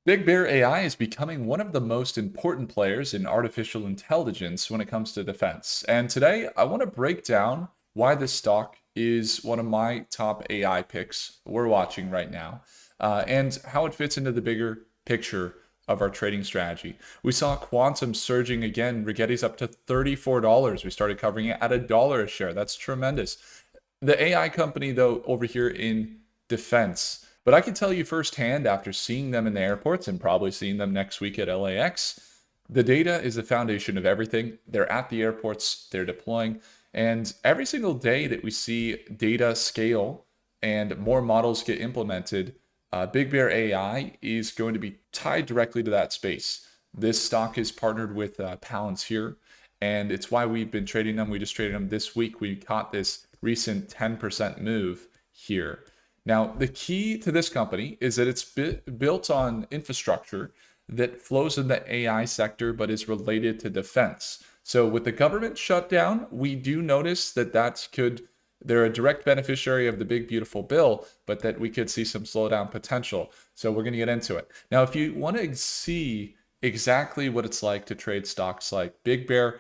BigBear AI is becoming one of the most important players in artificial intelligence when it comes to defense. And today, I want to break down why this stock is one of my top AI picks we're watching right now, and how it fits into the bigger picture of our trading strategy. We saw quantum surging again. Rigetti's up to $34. We started covering it at $1 a share. That's tremendous. The AI company, though, over here in defense. But I can tell you firsthand after seeing them in the airports and probably seeing them next week at LAX, the data is the foundation of everything. They're at the airports, they're deploying. And every single day that we see data scale and more models get implemented, BigBear AI is going to be tied directly to that space. This stock is partnered with Palantir, and it's why we've been trading them. We just traded them this week. We caught this recent 10% move here. Now, the key to this company is that it's built on infrastructure that flows in the AI sector but is related to defense. So with the government shutdown, we do notice that they're a direct beneficiary of the big beautiful bill, but that we could see some slowdown potential. So we're going to get into it. Now, if you want to see exactly what it's like to trade stocks like BigBear,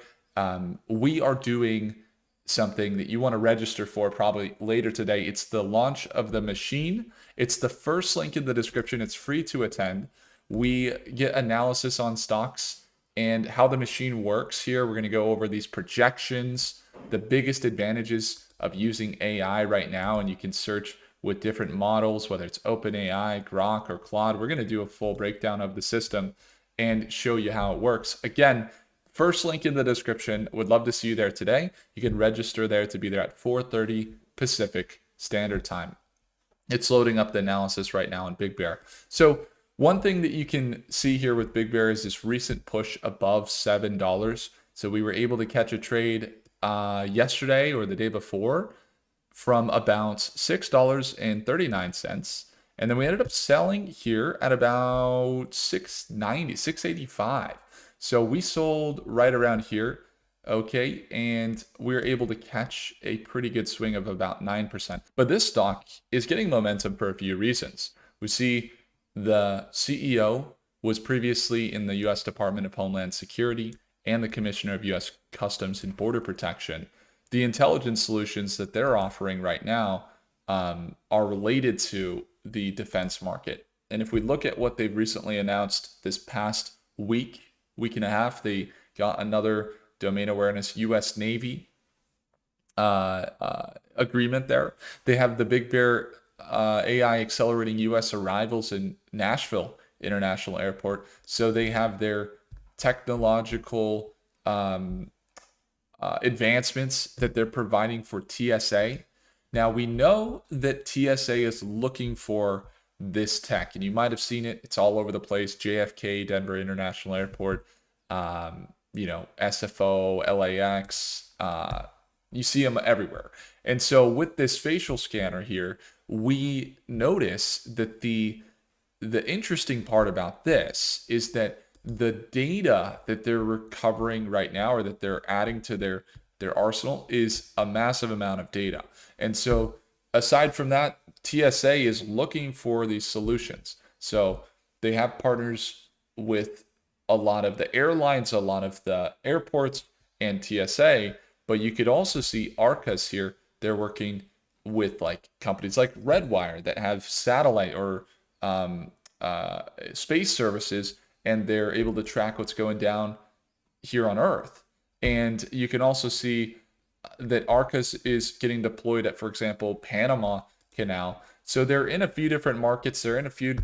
we are doing something that you want to register for probably later today. It's the launch of the machine. It's the first link in the description. It's free to attend. We get analysis on stocks and how the machine works here. We're going to go over these projections, the biggest advantages of using AI right now, and you can search with different models, whether it's OpenAI, Grok, or Claude. We're going to do a full breakdown of the system and show you how it works. Again, first link in the description. Would love to see you there today. You can register there to be there at 4:30 Pacific Standard Time. It's loading up the analysis right now in BigBear. So one thing that you can see here with BigBear is this recent push above $7. So we were able to catch a trade yesterday or the day before from about $6.39. And then we ended up selling here at about $6.90, $6.85. So we sold right around here, okay, and we were able to catch a pretty good swing of about 9%. But this stock is getting momentum for a few reasons. We see the CEO was previously in the U.S. Department of Homeland Security and the Commissioner of U.S. Customs and Border Protection. The intelligence solutions that they're offering right now are related to the defense market. And if we look at what they've recently announced this past week and a half, they got another domain awareness U.S. Navy agreement there. They have the BigBear AI accelerating U.S. arrivals in Nashville International Airport. So they have their technological advancements that they're providing for TSA. Now we know that TSA is looking for this tech, and you might have seen it. It's all over the place. JFK, Denver International Airport, SFO, LAX. You see them everywhere. And so with this facial scanner here, we notice that the interesting part about this is that the data that they're recovering right now, or that they're adding to their arsenal, is a massive amount of data. And so aside from that, TSA is looking for these solutions. So they have partners with a lot of the airlines, a lot of the airports, and TSA, but you could also see ARCAs here. They're working with like companies like Redwire that have satellite or space services, and they're able to track what's going down here on Earth. And you can also see that ARCAS is getting deployed at, for example, Panama Canal. So they're in a few different markets. They're in a few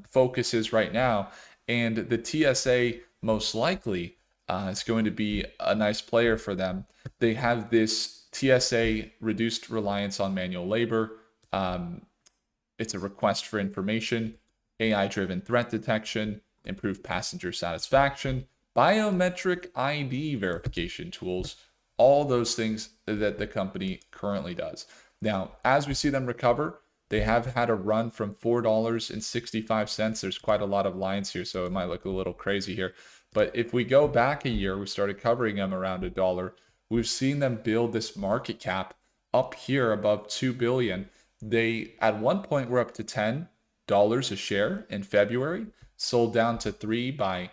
focuses right now. And the TSA most likely is going to be a nice player for them. They have this TSA reduced reliance on manual labor. It's a request for information, AI-driven threat detection, improved passenger satisfaction, biometric ID verification tools, all those things that the company currently does. Now, as we see them recover, they have had a run from $4.65. There's quite a lot of lines here, so it might look a little crazy here. But if we go back a year, we started covering them around $1. We've seen them build this market cap up here above $2 billion. They, at one point, were up to $10 a share in February. sold down to 2 by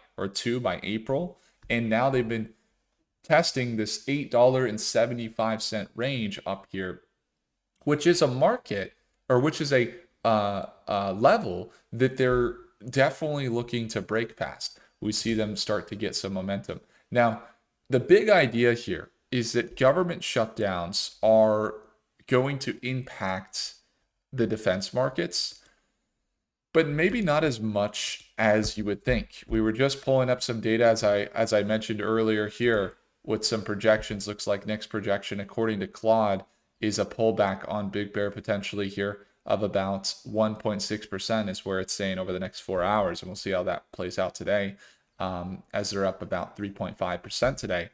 April, and now they've been testing this $8.75 range up here, which is a market, or which is a level that they're definitely looking to break past. We see them start to get some momentum. Now, the big idea here is that government shutdowns are going to impact the defense markets, but maybe not as much as you would think. We were just pulling up some data, as I mentioned earlier here, with some projections. Looks like next projection, according to Claude, is a pullback on Big Bear potentially here of about 1.6% is where it's saying over the next 4 hours. And we'll see how that plays out today, as they're up about 3.5% today.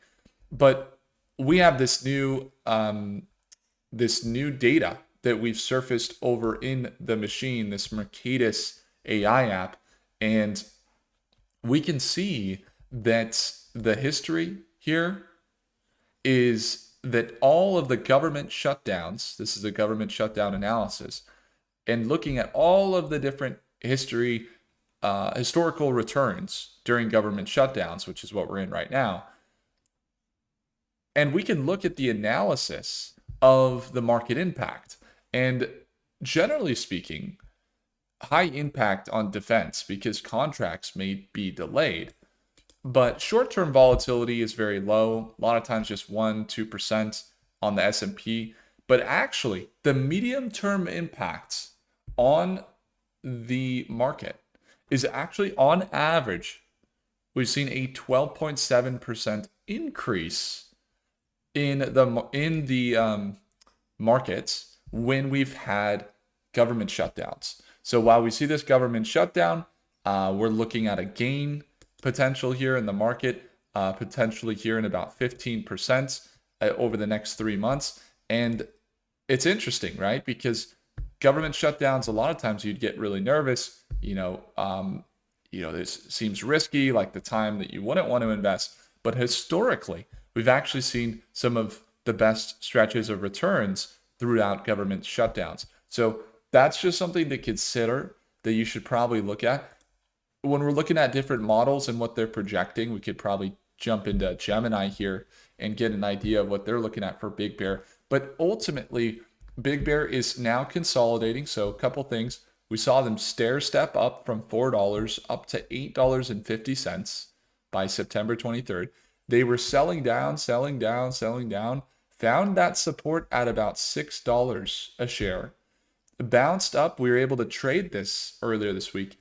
But we have this new data that we've surfaced over in the machine, this Mercatus AI app, and we can see that the history here is that all of the government shutdowns, this is a government shutdown analysis, and looking at all of the different historical returns during government shutdowns, which is what we're in right now. And we can look at the analysis of the market impact. And generally speaking, high impact on defense because contracts may be delayed. But short-term volatility is very low, a lot of times just 1-2% on the S&P. But actually, the medium-term impact on the market is actually, on average, we've seen a 12.7% increase in the markets when we've had government shutdowns. So while we see this government shutdown, we're looking at a gain potential here in the market, potentially here in about 15% over the next 3 months. And it's interesting, right? Because government shutdowns, a lot of times you'd get really nervous. This seems risky, like the time that you wouldn't want to invest. But historically, we've actually seen some of the best stretches of returns throughout government shutdowns. So that's just something to consider that you should probably look at. When we're looking at different models and what they're projecting, we could probably jump into Gemini here and get an idea of what they're looking at for Big Bear. But ultimately, Big Bear is now consolidating. So a couple things. We saw them stair step up from $4 up to $8.50 by September 23rd. They were selling down, found that support at about $6 a share. Bounced up. We were able to trade this earlier this week.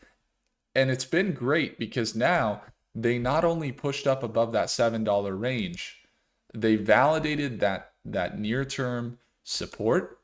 And it's been great because now they not only pushed up above that $7 range, they validated that near-term support.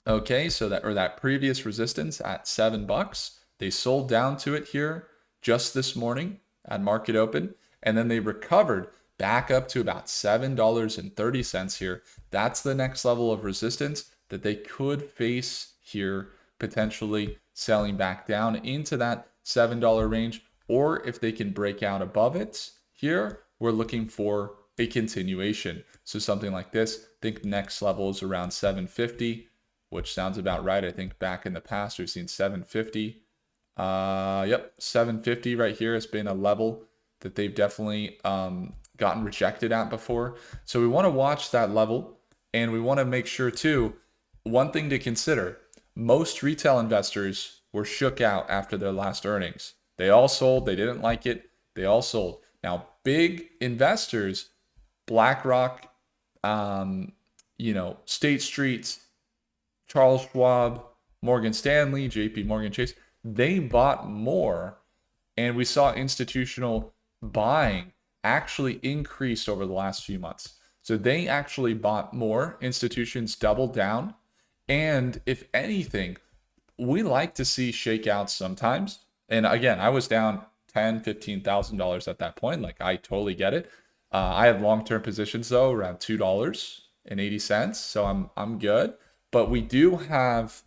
Okay, so that previous resistance at $7. They sold down to it here just this morning at market open, and then they recovered back up to about $7.30 here. That's the next level of resistance that they could face here, potentially selling back down into that $7 range, or if they can break out above it here, we're looking for a continuation. So something like this, I think next level is around 750, which sounds about right. I think back in the past, we've seen 750. 750 right here has been a level that they've definitely gotten rejected at before. So we want to watch that level, and we want to make sure too, one thing to consider, most retail investors were shook out after their last earnings. They all sold. They didn't like it. They all sold. Now, big investors, BlackRock, State Street, Charles Schwab, Morgan Stanley, JPMorgan Chase, they bought more. And we saw institutional buying actually increased over the last few months. So they actually bought more. Institutions doubled down. And if anything, we like to see shakeouts sometimes. And again, I was down $10,000, $15,000 at that point. Like, I totally get it. I have long-term positions though, around $2.80. So I'm good. But we do have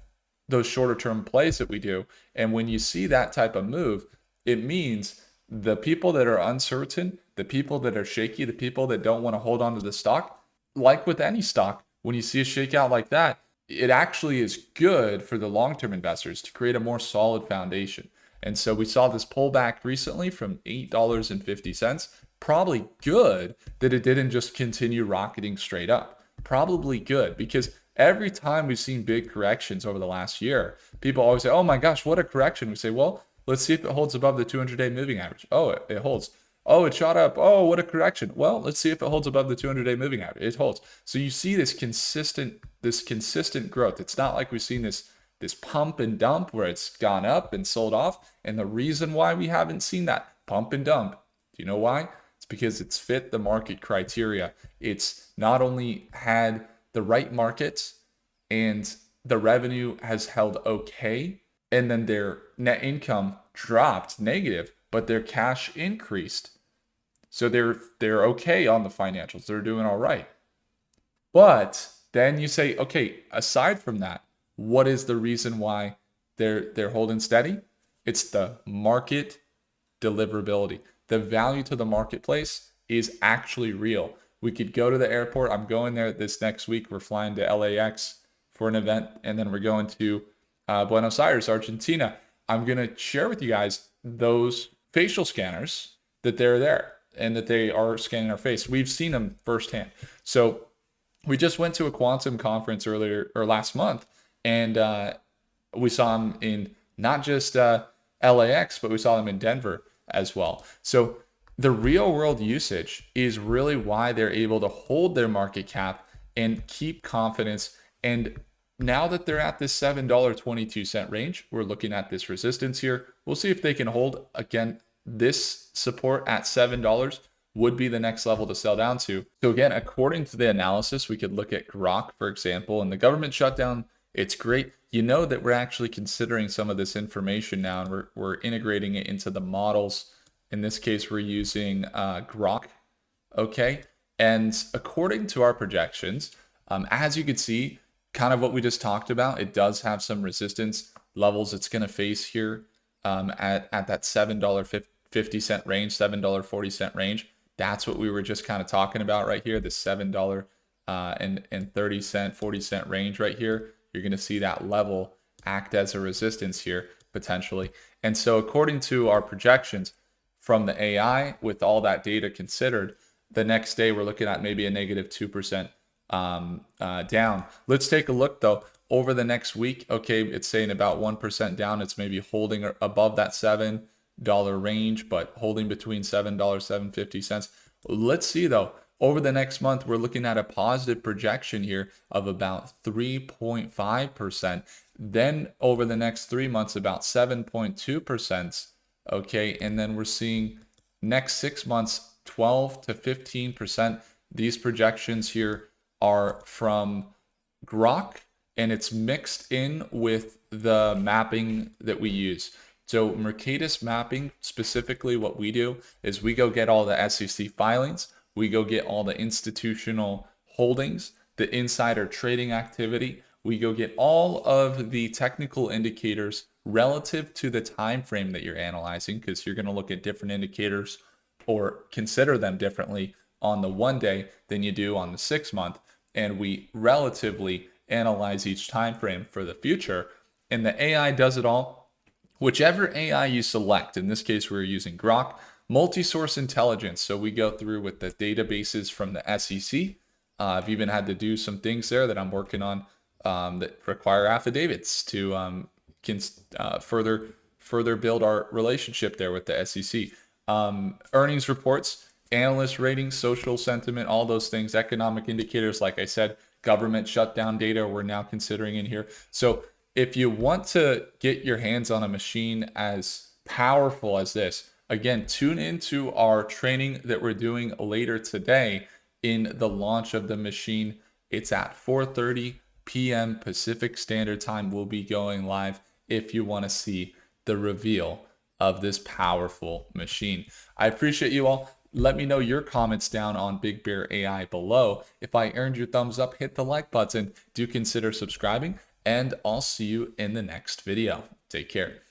those shorter-term plays that we do. And when you see that type of move, it means the people that are uncertain, the people that are shaky, the people that don't want to hold on to the stock, like with any stock, when you see a shakeout like that, it actually is good for the long-term investors to create a more solid foundation. And so we saw this pullback recently from $8.50. Probably good that it didn't just continue rocketing straight up. Probably good, because every time we've seen big corrections over the last year, people always say, oh my gosh, what a correction. We say, well, let's see if it holds above the 200-day moving average. Oh, it holds. Oh, it shot up. Oh, what a correction. Well, let's see if it holds above the 200-day moving average. It holds. So you see this consistent growth. It's not like we've seen this pump and dump where it's gone up and sold off. And the reason why we haven't seen that pump and dump, do you know why? It's because it's fit the market criteria. It's not only had the right markets and the revenue has held okay, and then their net income dropped negative, but their cash increased. So they're okay on the financials. They're doing all right. But then you say, okay, aside from that, what is the reason why they're holding steady? It's the market deliverability. The value to the marketplace is actually real. We could go to the airport. I'm going there this next week. We're flying to LAX for an event, and then we're going to Buenos Aires, Argentina. I'm going to share with you guys those facial scanners that they're there and that they are scanning our face. We've seen them firsthand. So we just went to a quantum conference earlier or last month, and we saw them in not just LAX, but we saw them in Denver as well. So the real world usage is really why they're able to hold their market cap and keep confidence. And now that they're at this $7.22 range, we're looking at this resistance here. We'll see if they can hold. Again, this support at $7 would be the next level to sell down to. So again, according to the analysis, we could look at Grok, for example, and the government shutdown. It's great. You know that we're actually considering some of this information now, and we're integrating it into the models. In this case, we're using Grok, okay? And according to our projections, as you can see, kind of what we just talked about, it does have some resistance levels it's going to face here at that $7.50 range, $7.40 range. That's what we were just kind of talking about right here, the $7.30, 40 cent range right here. You're going to see that level act as a resistance here potentially. And so according to our projections from the AI, with all that data considered, the next day we're looking at maybe a negative 2% down. Let's take a look though over the next week. Okay, it's saying about 1% down. It's maybe holding above that $7 range, but holding between $7, $7.50. Let's see though, over the next month, we're looking at a positive projection here of about 3.5%. Then over the next 3 months, about 7.2%. Okay, and then we're seeing next 6 months, 12 to 15%. These projections here are from Grok, and it's mixed in with the mapping that we use. So Mercatus mapping, specifically what we do is we go get all the SEC filings, we go get all the institutional holdings, the insider trading activity, we go get all of the technical indicators relative to the time frame that you're analyzing, because you're going to look at different indicators or consider them differently on the 1 day than you do on the 6 month, and we relatively analyze each time frame for the future, and the AI does it all. Whichever AI you select, in this case we're using Grok, multi-source intelligence. So we go through with the databases from the SEC. I've even had to do some things there that I'm working on that require affidavits to further build our relationship there with the SEC. Earnings reports, analyst ratings, social sentiment, all those things, economic indicators, like I said, government shutdown data we're now considering in here. So if you want to get your hands on a machine as powerful as this, again, tune into our training that we're doing later today in the launch of the machine. It's at 4:30 p.m. Pacific Standard Time. We'll be going live if you want to see the reveal of this powerful machine. I appreciate you all. Let me know your comments down on BigBear AI below. If I earned your thumbs up, hit the like button. Do consider subscribing, and I'll see you in the next video. Take care.